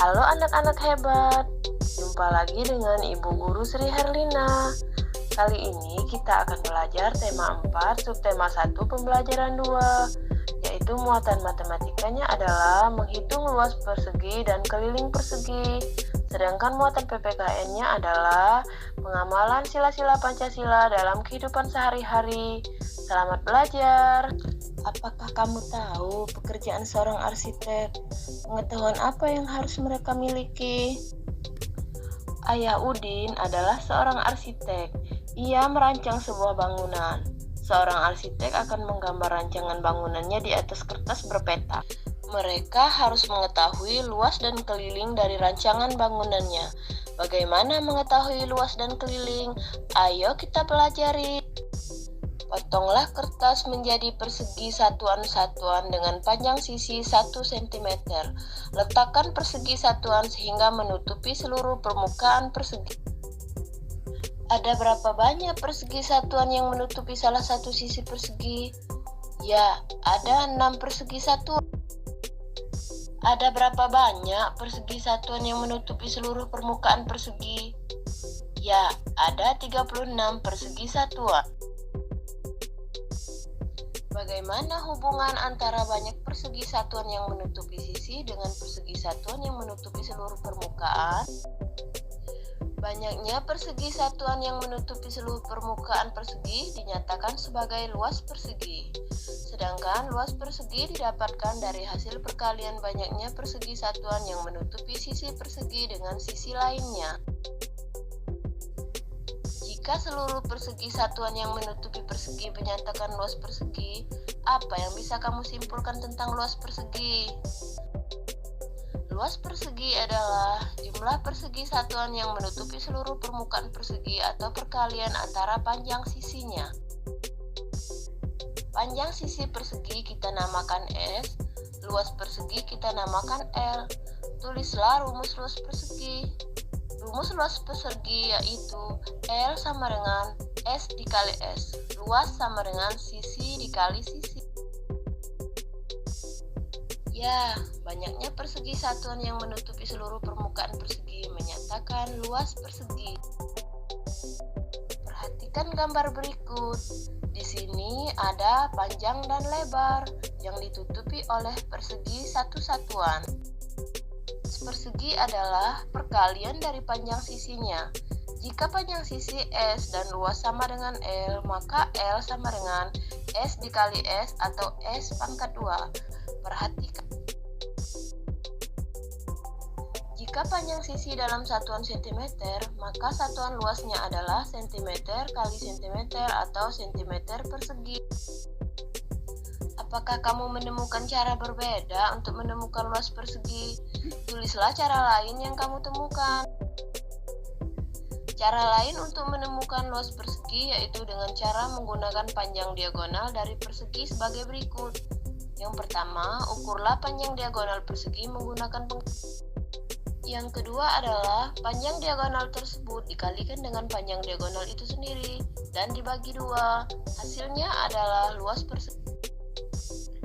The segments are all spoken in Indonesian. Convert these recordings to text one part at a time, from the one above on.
Halo anak-anak hebat, jumpa lagi dengan Ibu Guru Sri Herlina. Kali ini kita akan belajar tema 4, subtema 1, pembelajaran 2, yaitu muatan matematikanya adalah menghitung luas persegi dan keliling persegi. Sedangkan muatan PPKN-nya adalah pengamalan sila-sila Pancasila dalam kehidupan sehari-hari. Selamat belajar! Apakah kamu tahu pekerjaan seorang arsitek? Pengetahuan apa yang harus mereka miliki? Ayah Udin adalah seorang arsitek. Ia merancang sebuah bangunan. Seorang arsitek akan menggambar rancangan bangunannya di atas kertas berpeta. Mereka harus mengetahui luas dan keliling dari rancangan bangunannya. Bagaimana mengetahui luas dan keliling? Ayo kita pelajari. Potonglah kertas menjadi persegi satuan-satuan dengan panjang sisi 1 cm. Letakkan persegi satuan sehingga menutupi seluruh permukaan persegi. Ada berapa banyak persegi satuan yang menutupi salah satu sisi persegi? Ya, ada 6 persegi satuan. Ada berapa banyak persegi satuan yang menutupi seluruh permukaan persegi? Ya, ada 36 persegi satuan. Bagaimana hubungan antara banyak persegi satuan yang menutupi sisi dengan persegi satuan yang menutupi seluruh permukaan? Banyaknya persegi satuan yang menutupi seluruh permukaan persegi dinyatakan sebagai luas persegi. Sedangkan luas persegi didapatkan dari hasil perkalian banyaknya persegi satuan yang menutupi sisi persegi dengan sisi lainnya. Jika seluruh persegi satuan yang menutupi persegi menyatakan luas persegi, apa yang bisa kamu simpulkan tentang luas persegi? Luas persegi adalah jumlah persegi satuan yang menutupi seluruh permukaan persegi atau perkalian antara panjang sisinya. Panjang sisi persegi kita namakan S, luas persegi kita namakan L. Tulislah rumus luas persegi. Rumus luas persegi yaitu L sama dengan S dikali S. Luas sama dengan sisi dikali sisi. Ya, banyaknya persegi satuan yang menutupi seluruh permukaan persegi menyatakan luas persegi. Perhatikan gambar berikut. Di sini ada panjang dan lebar yang ditutupi oleh persegi satu satuan. Persegi adalah perkalian dari panjang sisinya. Jika panjang sisi S dan luas sama dengan L, maka L sama dengan S dikali S atau S pangkat 2. Perhatikan. Jika panjang sisi dalam satuan cm, maka satuan luasnya adalah cm kali cm atau cm persegi. Apakah kamu menemukan cara berbeda untuk menemukan luas persegi? Tulislah cara lain yang kamu temukan. Cara lain untuk menemukan luas persegi yaitu dengan cara menggunakan panjang diagonal dari persegi sebagai berikut. Yang pertama, ukurlah panjang diagonal persegi menggunakan Yang kedua adalah panjang diagonal tersebut dikalikan dengan panjang diagonal itu sendiri dan dibagi 2. Hasilnya adalah luas persegi.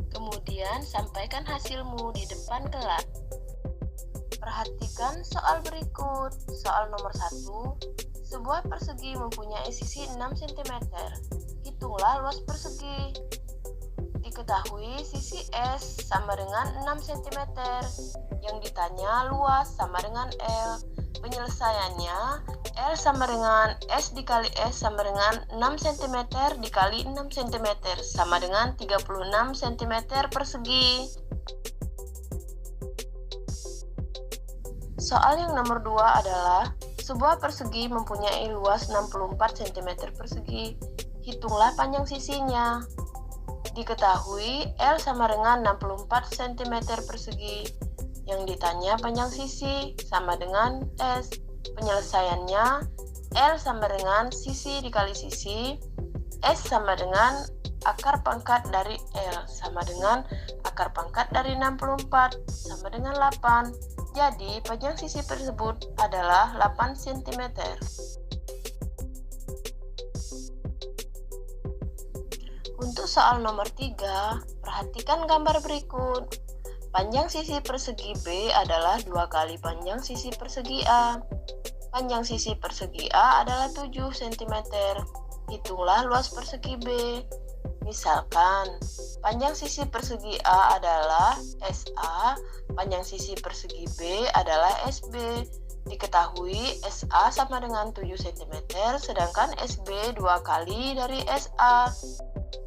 Kemudian sampaikan hasilmu di depan kelas. Perhatikan soal berikut. Soal nomor 1. Sebuah persegi mempunyai sisi 6 cm. Hitunglah luas persegi. Diketahui sisi S sama dengan 6 cm. Yang ditanya luas sama dengan L. Penyelesaiannya L sama dengan S dikali S sama dengan 6 cm dikali 6 cm sama dengan 36 cm persegi. Soal yang nomor 2 adalah sebuah persegi mempunyai luas 64 cm persegi. Hitunglah panjang sisinya. Diketahui L sama dengan 64 cm persegi. Yang ditanya panjang sisi sama dengan S. Penyelesaiannya L sama dengan sisi dikali sisi. S sama dengan akar pangkat dari L sama dengan akar pangkat dari 64 sama dengan 8. Jadi panjang sisi tersebut adalah 8 cm. Untuk soal nomor 3, perhatikan gambar berikut. Panjang sisi persegi B adalah 2 kali panjang sisi persegi A. Panjang sisi persegi A adalah 7 cm. Hitunglah luas persegi B. Misalkan, panjang sisi persegi A adalah SA, panjang sisi persegi B adalah SB. Diketahui SA sama dengan 7 cm, sedangkan SB 2 kali dari SA.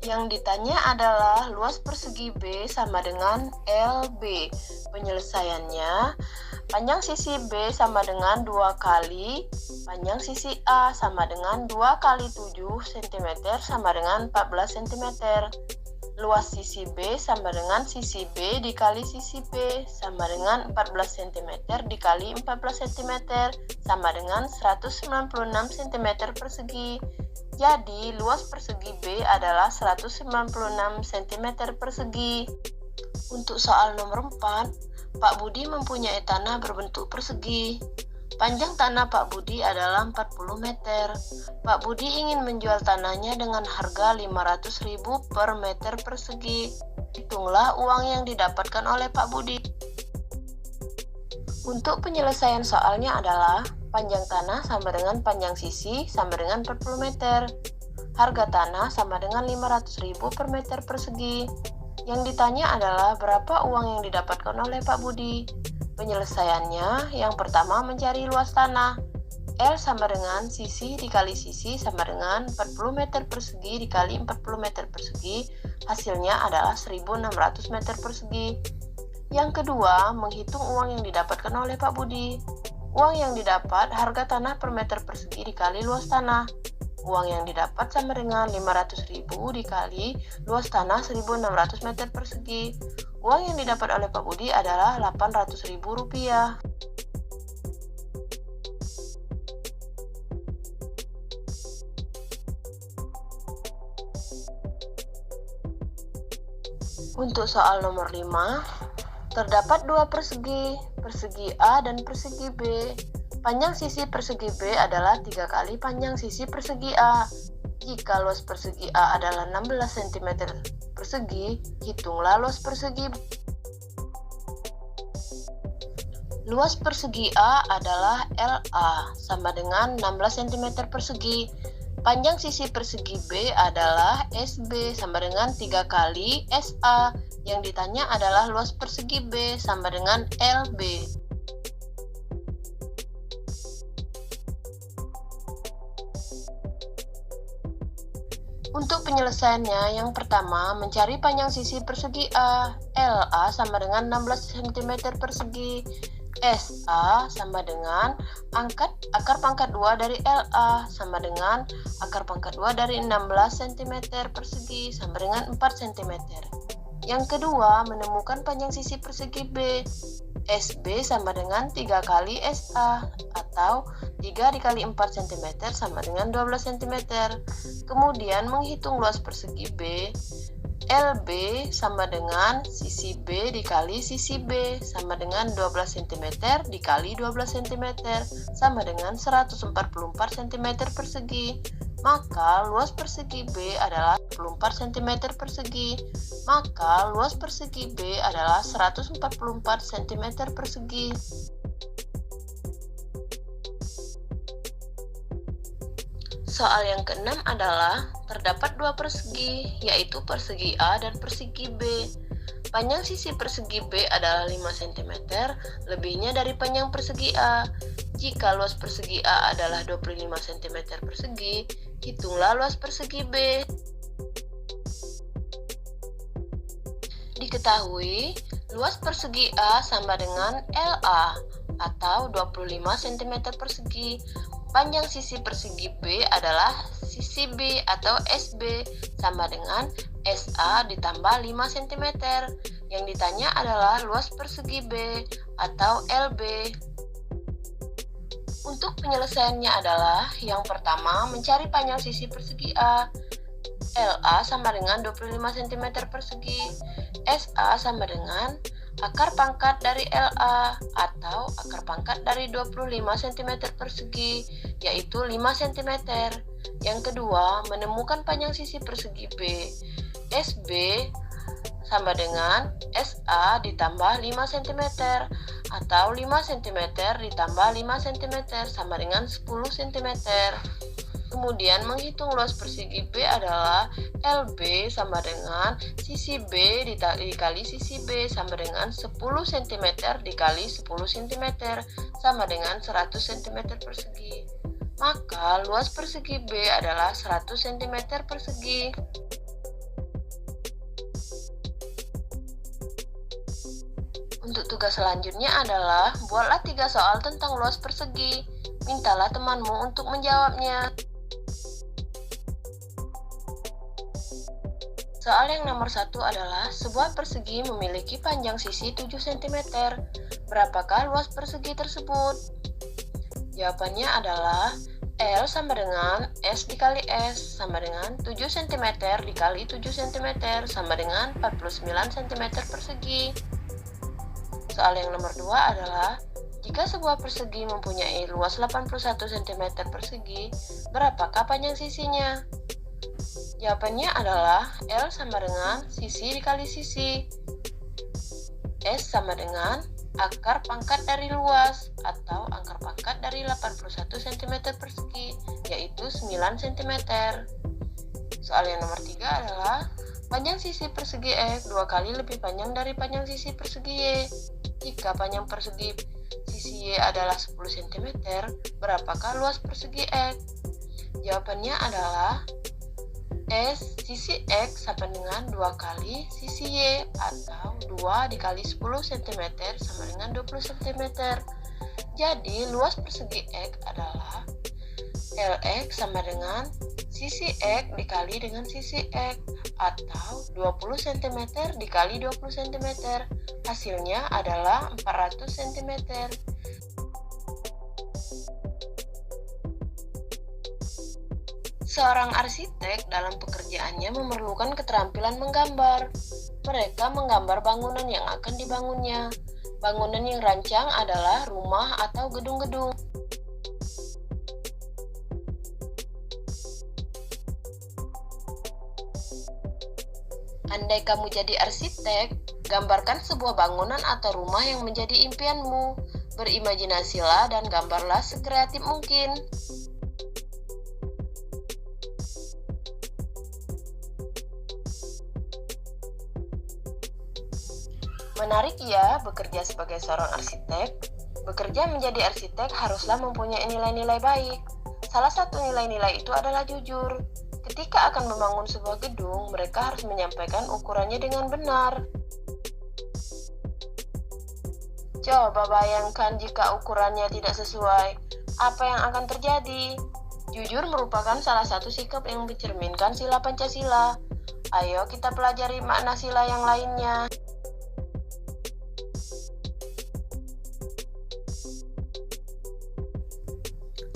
Yang ditanya adalah luas persegi B sama dengan LB. Penyelesaiannya, panjang sisi B sama dengan 2 kali panjang sisi A sama dengan 2 kali 7 cm sama dengan 14 cm. Luas sisi B sama dengan sisi B dikali sisi B sama dengan 14 cm dikali 14 cm sama dengan 196 cm persegi. Jadi, luas persegi B adalah 196 cm persegi. Untuk soal nomor 4, Pak Budi mempunyai tanah berbentuk persegi. Panjang tanah Pak Budi adalah 40 meter. Pak Budi ingin menjual tanahnya dengan harga 500.000 per meter persegi. Hitunglah uang yang didapatkan oleh Pak Budi. Untuk penyelesaian soalnya adalah panjang tanah sama dengan panjang sisi sama dengan 40 meter. Harga tanah sama dengan 500.000 per meter persegi. Yang ditanya adalah berapa uang yang didapatkan oleh Pak Budi. Penyelesaiannya, yang pertama mencari luas tanah. L sama dengan sisi dikali sisi sama dengan 40 meter persegi dikali 40 meter persegi. Hasilnya adalah 1.600 meter persegi. Yang kedua, menghitung uang yang didapatkan oleh Pak Budi. Uang yang didapat harga tanah per meter persegi dikali luas tanah. Uang yang didapat sama dengan 500.000 dikali luas tanah 1.600 meter persegi. Uang yang didapat oleh Pak Budi adalah Rp800.000. Untuk soal nomor 5, terdapat dua persegi, persegi A dan persegi B. Panjang sisi persegi B adalah 3 kali panjang sisi persegi A. Jika luas persegi A adalah 16 cm persegi, hitunglah luas persegi B. Luas persegi A adalah LA sama dengan 16 cm persegi. Panjang sisi persegi B adalah SB sama dengan 3 kali SA. Yang ditanya adalah luas persegi B sama dengan LB. Untuk penyelesaiannya, yang pertama mencari panjang sisi persegi A. LA sama dengan 16 cm persegi. SA sama dengan akar pangkat 2 dari LA sama dengan akar pangkat 2 dari 16 cm persegi sama dengan 4 cm. Yang kedua, menemukan panjang sisi persegi B. SB sama dengan 3 kali SA atau 3 dikali 4 cm sama dengan 12 cm. Kemudian menghitung luas persegi B. LB sama dengan sisi B dikali sisi B sama dengan 12 cm dikali 12 cm sama dengan 144 cm persegi. Maka luas persegi B adalah 24 cm persegi. Maka luas persegi B adalah 144 cm persegi. Soal yang keenam adalah terdapat dua persegi, yaitu persegi A dan persegi B. Panjang sisi persegi B adalah 5 cm, lebihnya dari panjang persegi A. Jika luas persegi A adalah 25 cm persegi, hitunglah luas persegi B. Diketahui, luas persegi A sama dengan LA atau 25 cm persegi. Panjang sisi persegi B adalah sisi B atau SB sama dengan SA ditambah 5 cm. Yang ditanya adalah luas persegi B atau LB. Untuk penyelesaiannya adalah yang pertama mencari panjang sisi persegi A. LA sama dengan 25 cm persegi. SA sama dengan akar pangkat dari LA atau akar pangkat dari 25 cm persegi, yaitu 5 cm. Yang kedua, menemukan panjang sisi persegi B. SB sama dengan SA ditambah 5 cm atau 5 cm ditambah 5 cm sama dengan 10 cm. Kemudian menghitung luas persegi B adalah LB sama dengan sisi B dikali sisi B sama dengan 10 cm dikali 10 cm sama dengan 100 cm persegi. Maka luas persegi B adalah 100 cm persegi. Untuk tugas selanjutnya adalah buatlah 3 soal tentang luas persegi. Mintalah temanmu untuk menjawabnya. Soal yang nomor 1 adalah sebuah persegi memiliki panjang sisi 7 cm. Berapakah luas persegi tersebut? Jawabannya adalah L sama dengan S dikali S sama dengan 7 cm dikali 7 cm sama dengan 49 cm persegi. Soal yang nomor 2 adalah jika sebuah persegi mempunyai luas 81 cm persegi, berapakah panjang sisinya? Jawabannya adalah L sama dengan sisi dikali sisi. S sama dengan akar pangkat dari luas atau akar pangkat dari 81 cm persegi, yaitu 9 cm. Soal yang nomor 3 adalah panjang sisi persegi X 2 kali lebih panjang dari panjang sisi persegi Y. Jika panjang persegi sisi Y adalah 10 cm, berapakah luas persegi X? Jawabannya adalah S sisi X sama dengan 2 kali sisi Y atau 2 dikali 10 cm sama dengan 20 cm. Jadi luas persegi X adalah LX sama dengan sisi X dikali dengan sisi X atau 20 cm dikali 20 cm. Hasilnya adalah 400 cm. Seorang arsitek dalam pekerjaannya memerlukan keterampilan menggambar. Mereka menggambar bangunan yang akan dibangunnya. Bangunan yang rancang adalah rumah atau gedung-gedung. Andai kamu jadi arsitek, gambarkan sebuah bangunan atau rumah yang menjadi impianmu. Berimajinasilah dan gambarlah sekreatif mungkin. Menarik ya bekerja sebagai seorang arsitek. Bekerja menjadi arsitek haruslah mempunyai nilai-nilai baik. Salah satu nilai-nilai itu adalah jujur. Ketika akan membangun sebuah gedung, mereka harus menyampaikan ukurannya dengan benar. Coba bayangkan jika ukurannya tidak sesuai, apa yang akan terjadi? Jujur merupakan salah satu sikap yang mencerminkan sila Pancasila. Ayo kita pelajari makna sila yang lainnya.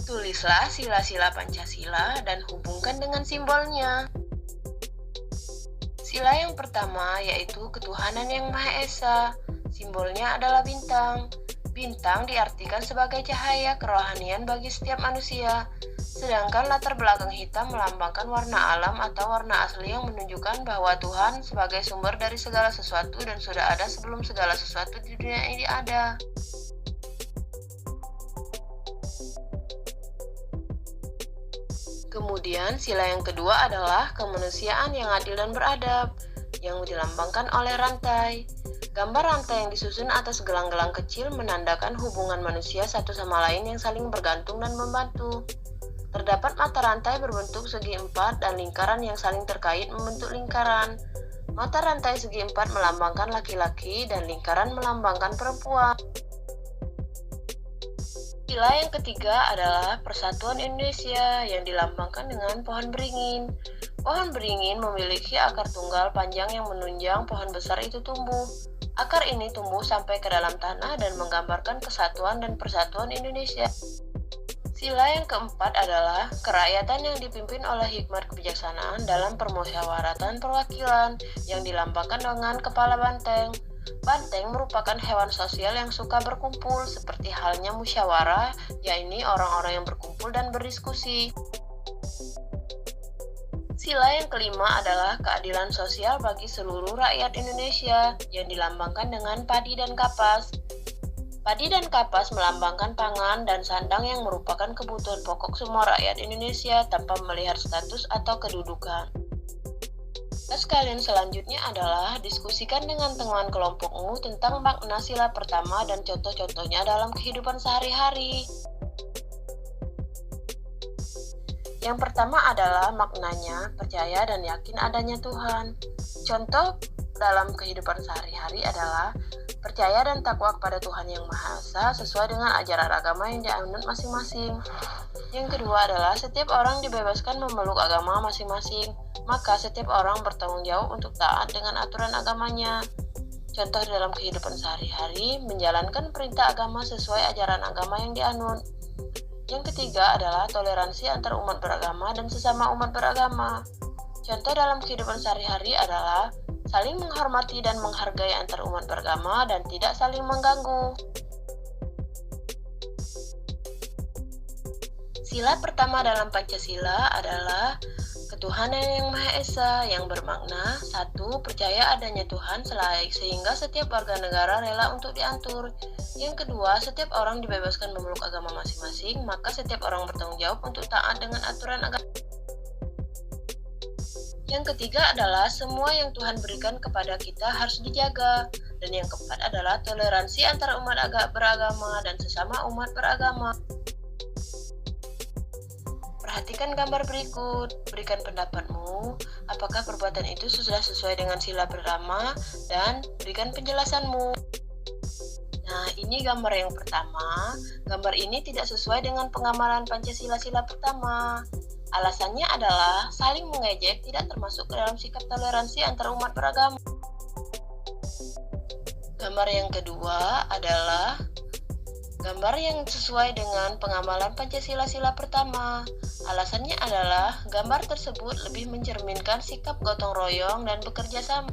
Tulislah sila-sila Pancasila dan hubungkan dengan simbolnya. Sila yang pertama yaitu ketuhanan yang Maha Esa. Simbolnya adalah bintang. Bintang diartikan sebagai cahaya kerohanian bagi setiap manusia. Sedangkan latar belakang hitam melambangkan warna alam atau warna asli yang menunjukkan bahwa Tuhan sebagai sumber dari segala sesuatu dan sudah ada sebelum segala sesuatu di dunia ini ada. Kemudian sila yang kedua adalah kemanusiaan yang adil dan beradab, yang dilambangkan oleh rantai. Gambar rantai yang disusun atas gelang-gelang kecil menandakan hubungan manusia satu sama lain yang saling bergantung dan membantu. Terdapat mata rantai berbentuk segi empat dan lingkaran yang saling terkait membentuk lingkaran. Mata rantai segi empat melambangkan laki-laki dan lingkaran melambangkan perempuan. Sila yang ketiga adalah Persatuan Indonesia yang dilambangkan dengan pohon beringin. Pohon beringin memiliki akar tunggal panjang yang menunjang pohon besar itu tumbuh. Akar ini tumbuh sampai ke dalam tanah dan menggambarkan kesatuan dan persatuan Indonesia. Sila yang keempat adalah kerakyatan yang dipimpin oleh hikmat kebijaksanaan dalam permusyawaratan perwakilan yang dilambangkan dengan kepala banteng. Banteng merupakan hewan sosial yang suka berkumpul, seperti halnya musyawarah, yaitu orang-orang yang berkumpul dan berdiskusi. Sila yang kelima adalah keadilan sosial bagi seluruh rakyat Indonesia yang dilambangkan dengan padi dan kapas. Padi dan kapas melambangkan pangan dan sandang yang merupakan kebutuhan pokok semua rakyat Indonesia tanpa melihat status atau kedudukan. Sekalian selanjutnya adalah diskusikan dengan teman kelompokmu tentang makna sila pertama dan contoh-contohnya dalam kehidupan sehari-hari. Yang pertama adalah maknanya percaya dan yakin adanya Tuhan. Contoh dalam kehidupan sehari-hari adalah percaya dan takwa kepada Tuhan Yang Maha Esa sesuai dengan ajaran agama yang dianut masing-masing. Yang kedua adalah setiap orang dibebaskan memeluk agama masing-masing, maka setiap orang bertanggung jawab untuk taat dengan aturan agamanya. Contoh dalam kehidupan sehari-hari menjalankan perintah agama sesuai ajaran agama yang dianut. Yang ketiga adalah toleransi antar umat beragama dan sesama umat beragama. Contoh dalam kehidupan sehari-hari adalah saling menghormati dan menghargai antar umat beragama dan tidak saling mengganggu. Sila pertama dalam Pancasila adalah ketuhanan yang Maha Esa yang bermakna 1. Percaya adanya Tuhan sehingga setiap warga negara rela untuk diatur. Yang kedua, setiap orang dibebaskan memeluk agama masing-masing, maka setiap orang bertanggung jawab untuk taat dengan aturan agama. Yang ketiga adalah semua yang Tuhan berikan kepada kita harus dijaga. Dan yang keempat adalah toleransi antara umat beragama dan sesama umat beragama. Perhatikan gambar berikut, berikan pendapatmu, apakah perbuatan itu sudah sesuai dengan sila pertama, dan berikan penjelasanmu. Nah, ini gambar yang pertama. Gambar ini tidak sesuai dengan pengamalan Pancasila-sila pertama. Alasannya adalah saling mengejek tidak termasuk ke dalam sikap toleransi antar umat beragama. Gambar yang kedua adalah gambar yang sesuai dengan pengamalan Pancasila-sila pertama. Alasannya adalah gambar tersebut lebih mencerminkan sikap gotong royong dan bekerja sama.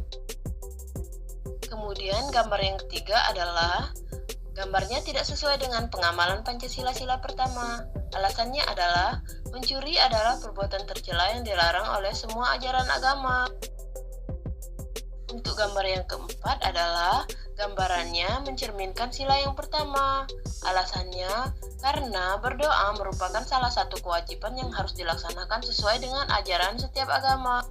Kemudian gambar yang ketiga adalah gambarnya tidak sesuai dengan pengamalan Pancasila-sila pertama. Alasannya adalah mencuri adalah perbuatan tercela yang dilarang oleh semua ajaran agama. Untuk gambar yang keempat adalah gambarannya mencerminkan sila yang pertama. Alasannya karena berdoa merupakan salah satu kewajiban yang harus dilaksanakan sesuai dengan ajaran setiap agama.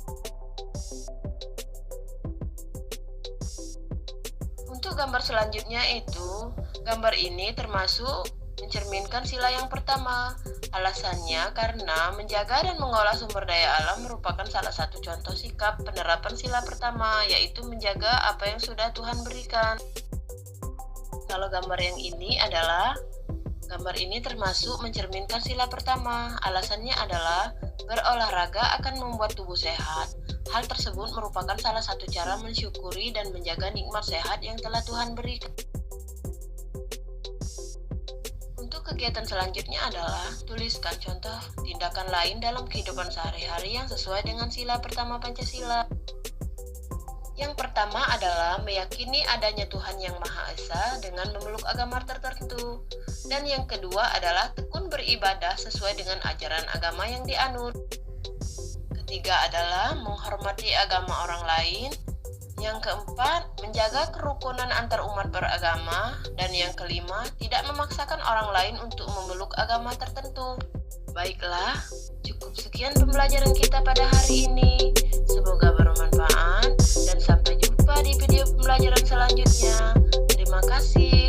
Untuk gambar selanjutnya itu, gambar ini termasuk mencerminkan sila yang pertama. Alasannya karena menjaga dan mengolah sumber daya alam merupakan salah satu contoh sikap penerapan sila pertama, yaitu menjaga apa yang sudah Tuhan berikan. Kalau gambar yang ini adalah, gambar ini termasuk mencerminkan sila pertama. Alasannya adalah berolahraga akan membuat tubuh sehat. Hal tersebut merupakan salah satu cara mensyukuri dan menjaga nikmat sehat yang telah Tuhan berikan. Untuk kegiatan selanjutnya adalah tuliskan contoh tindakan lain dalam kehidupan sehari-hari yang sesuai dengan sila pertama Pancasila. Yang pertama adalah meyakini adanya Tuhan Yang Maha Esa dengan memeluk agama tertentu. Dan yang kedua adalah tekun beribadah sesuai dengan ajaran agama yang dianut. Ketiga adalah menghormati agama orang lain. Yang keempat, menjaga kerukunan antar umat beragama. Dan yang kelima, tidak memaksakan orang lain untuk memeluk agama tertentu. Baiklah, cukup sekian pembelajaran kita pada hari ini. Semoga bermanfaat dan sampai jumpa di video pembelajaran selanjutnya. Terima kasih.